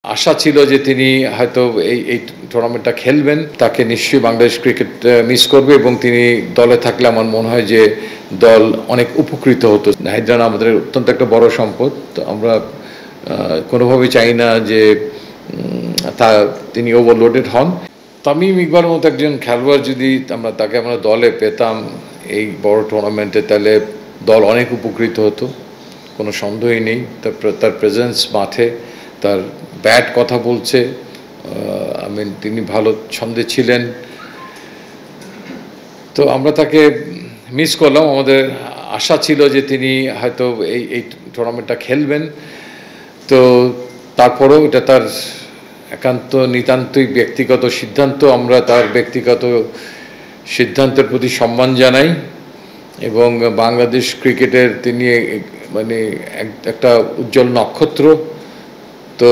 আশা ছিল যে তিনি হয়তো এই টুর্নামেন্টটা খেলবেন। তাকে নিশ্চয়ই বাংলাদেশ ক্রিকেট মিস করবে এবং তিনি দলে থাকলে আমার মনে হয় যে দল অনেক উপকৃত হতো। নাহিদ রানা আমাদের অত্যন্ত একটা বড় সম্পদ। তো আমরা কোনোভাবেই চাই না যে তিনি ওভারলোডেড হন। তামিম ইকবালের মতো একজন খেলোয়াড় যদি তাকে আমরা দলে পেতাম এই বড় টুর্নামেন্টে, তাহলে দল অনেক উপকৃত হতো, কোনো সন্দেহই নেই। তার প্রেজেন্স মাঠে, তার ব্যাট কথা বলছে, তিনি ভালো ছন্দে ছিলেন। তো আমরা তাকে মিস করলাম। আমাদের আশা ছিল যে তিনি হয়তো এই টুর্নামেন্টটা খেলবেন। তো তারপরেও এটা তার একান্ত নিতান্তই ব্যক্তিগত সিদ্ধান্ত। আমরা তার ব্যক্তিগত সিদ্ধান্তের প্রতি সম্মান জানাই এবং বাংলাদেশ ক্রিকেটের তিনি একটা উজ্জ্বল নক্ষত্র। তো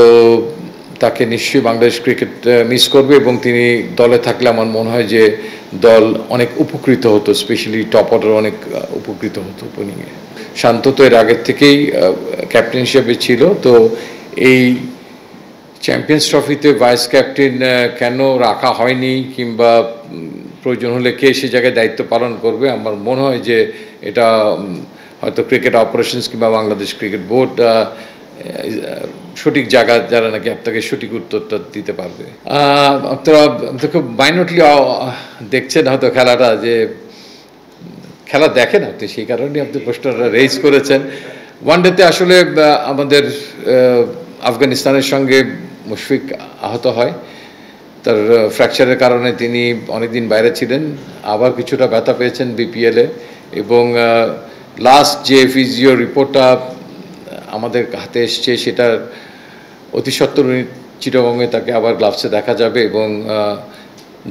তাকে নিশ্চয়ই বাংলাদেশ ক্রিকেট মিস করবে এবং তিনি দলে থাকলে আমার মনে হয় যে দল অনেক উপকৃত হতো, স্পেশালি টপ অর্ডার অনেক উপকৃত হতো ওপেনিংয়ে। শান্ত তো এর আগের থেকেই ক্যাপ্টেন হিসেবে ছিল। তো এই চ্যাম্পিয়ন্স ট্রফিতে ভাইস ক্যাপ্টেন কেন রাখা হয়নি কিংবা প্রয়োজন হলে কে সে জায়গায় দায়িত্ব পালন করবে, আমার মনে হয় যে এটা হয়তো ক্রিকেট অপারেশনস কিংবা বাংলাদেশ ক্রিকেট বোর্ড সঠিক জায়গা যারা নাকি আপনাকে সঠিক উত্তরটা দিতে পারবে। আপনারা খুব মাইনরলি দেখছেন হয়তো খেলাটা, যে খেলা দেখেন আপনি, সেই কারণেই আপনি প্রশ্নটা রেইজ করেছেন। ওয়ানডেতে আসলে আমাদের আফগানিস্তানের সঙ্গে মুশফিক আহত হয়। তার ফ্র্যাকচারের কারণে তিনি অনেকদিন বাইরে ছিলেন, আবার কিছুটা ব্যথা পেয়েছেন বিপিএলে। এবং লাস্ট যে ফিজিও রিপোর্টটা আমাদের হাতে এসছে সেটার অতি সত্বর চিটাগংয়ে তাকে আবার গ্লাভসে দেখা যাবে। এবং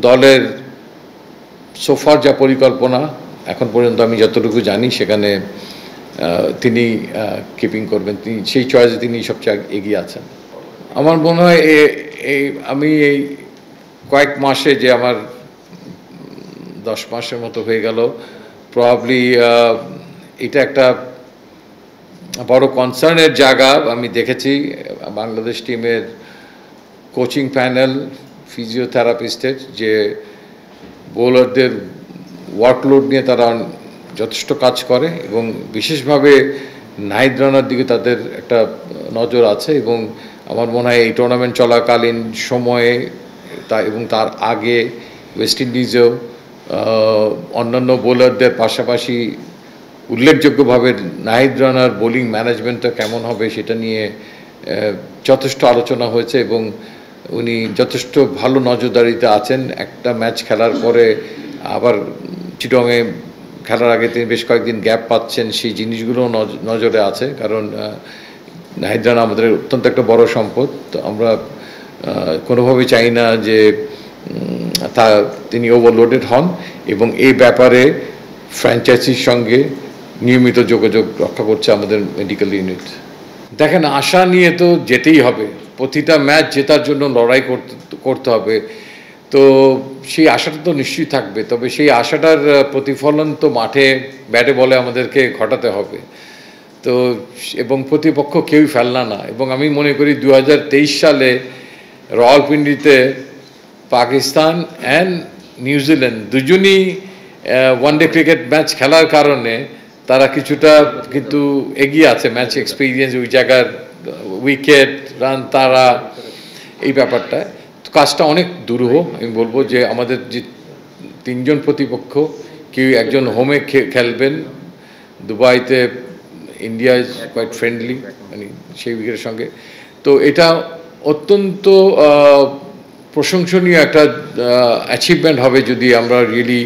দলের সোফার যা পরিকল্পনা এখন পর্যন্ত আমি যতটুকু জানি, সেখানে তিনি কিপিং করবেন, তিনি সেই চয়েসে তিনি সবচেয়ে এগিয়ে আছেন। আমার মনে হয় আমি এই কয়েক মাসে, যে আমার 10 মাসের মতো হয়ে গেল, প্রবাবলি এটা একটা বড় কনসার্নের জায়গা আমি দেখেছি। বাংলাদেশ টিমের কোচিং প্যানেল, ফিজিওথেরাপিস্টের, যে বোলারদের ওয়ার্কলোড নিয়ে তারা যথেষ্ট কাজ করে এবং বিশেষভাবে নাহিদ রানার দিকে তাদের একটা নজর আছে। এবং আমার মনে হয় এই টুর্নামেন্ট চলাকালীন সময়ে এবং তার আগে ওয়েস্ট ইন্ডিজেও অন্যান্য বোলারদের পাশাপাশি উল্লেখযোগ্যভাবে নাহিদ রানার বোলিং ম্যানেজমেন্টটা কেমন হবে সেটা নিয়ে যথেষ্ট আলোচনা হয়েছে এবং উনি যথেষ্ট ভালো নজরদারিতে আছেন। একটা ম্যাচ খেলার পরে আবার চিটংয়ে খেলার আগে তিনি বেশ কয়েকদিন গ্যাপ পাচ্ছেন, সেই জিনিসগুলো নজরে আছে। কারণ নাহিদ রানা আমাদের অত্যন্ত একটা বড় সম্পদ। তো আমরা কোনোভাবেই চাই না যে তিনি ওভারলোডেড হন এবং এই ব্যাপারে ফ্র্যাঞ্চাইজির সঙ্গে নিয়মিত যোগাযোগ রক্ষা করছে আমাদের মেডিকেল ইউনিট। দেখেন, আশা নিয়ে তো যেতেই হবে, প্রতিটা ম্যাচ জেতার জন্য লড়াই করতে হবে। তো সেই আশাটা তো নিশ্চয়ই থাকবে, তবে সেই আশাটার প্রতিফলন তো মাঠে ব্যাটে বলে আমাদেরকে ঘটাতে হবে। তো এবং প্রতিপক্ষ কেউই ফেলনা না। এবং আমি মনে করি 2023 সালে রাওয়ালপিন্ডিতে পাকিস্তান অ্যান্ড নিউজিল্যান্ড দুজনই ওয়ানডে ক্রিকেট ম্যাচ খেলার কারণে তারা কিছুটা কিন্তু এগিয়ে আছে। ম্যাচ এক্সপিরিয়েন্স, ওই জায়গার উইকেট, রান তারা, এই ব্যাপারটা কাজটা অনেক দুরূহ। আমি বলবো যে আমাদের যে 3জন প্রতিপক্ষ, কেউ একজন হোমে খেলবেন দুবাইতে, ইন্ডিয়া ইজ কোয়াইট ফ্রেন্ডলি সেই উইকেটের সঙ্গে। তো এটা অত্যন্ত প্রশংসনীয় একটা অ্যাচিভমেন্ট হবে যদি আমরা রিয়েলি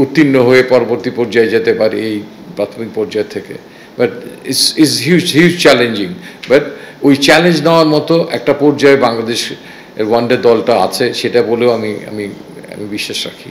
উত্তীর্ণ হয়ে পরবর্তী পর্যায়ে যেতে পারি এই প্রাথমিক পর্যায় থেকে। But is huge challenging. But ওই চ্যালেঞ্জ নেওয়ার মতো একটা পর্যায়ে বাংলাদেশ ওয়ানডে দলটা আছে, সেটা বলেও আমি বিশ্বাস রাখি।